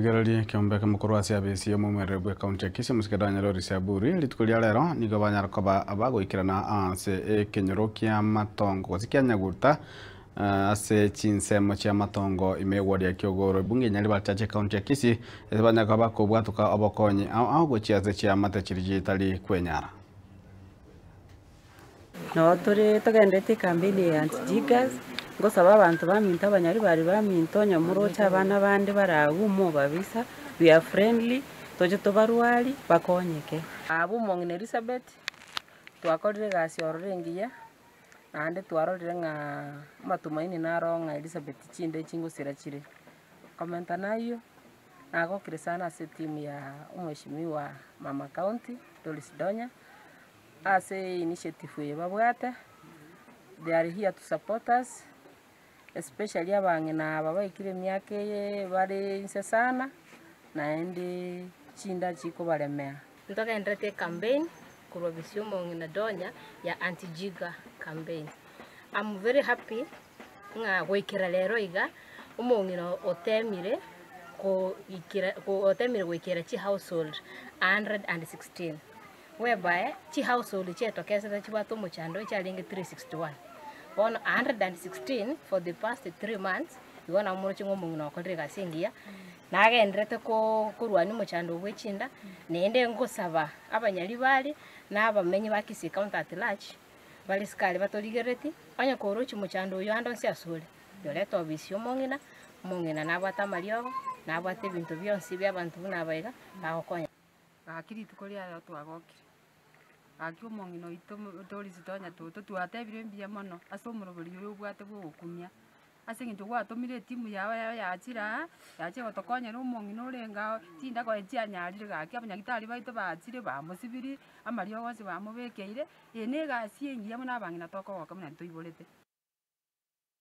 Gerali kiombeka mukuru wa CBC yo mumwerebwe kaunti ya Kisii musikeda Nyarori Siaburi litukulia lero nigo banyarakoba abagoikirana ase kenyoro kia matongo sikia nyaguta ase chinsemo chia matongo imegwaria kiogoro bunge nyali bachache kaunti ya Kisii banyarakoba kubwatuka obokonyi au gochiaze chia matechiriji tali kwenyara no turi tugendete campaign ya anti-jiggers ngosaba abantu baminto abanyari bari baminto nyamurocha abana bandi baragumo babisa we are friendly toje tobarwari bakonyeke abo mongine Elizabeth twakorire gasi ororengiya ande twarorire nga matumaini naronga Elizabeth chinde chingusira chire komenta nayo nagokire sana ase timu ya umheshimiwa mama county Doris Donya ase initiative ye babwate. They are here to support us, especially abangina babaikire myake bari inse sana naende chinda chiko baremea. Ntogendete campaign kurobisyo mongina Donya ya anti-jigger campaign. I'm very happy nga goikira lero iga umongina otemire ko otemire goikira chi household 116 whereby chi household chetokesera chibato muchando chalinge 361 on 116 for the past 3 months yona muno chingo mungino okorega singia nagendrete ko kurwani muchando gwechinda nende ngosaba abanyali bali n'abamenyi ba Kisii county at large bali skali batoligereti anya korochi muchando yo ando siasule yoleto bisyo mongina nabata mariogo nabate bintu byonsi by'abantu n'abaiga bakonya akiri tukoria yo twagokire akyo mongino ito Doris Donya toto twatebire mbia mono ase omurobori yo bwate bwo gukumia ase ngintu gwatumire timu yawe yachira yache gotokonya no mongino orenga tinda ko etia nyarire gaki abanyagitari baito bachire bamusibiri amariogo ase bamubekeire ene gasi engiya muna abangina toko gokamuna ntoiborete.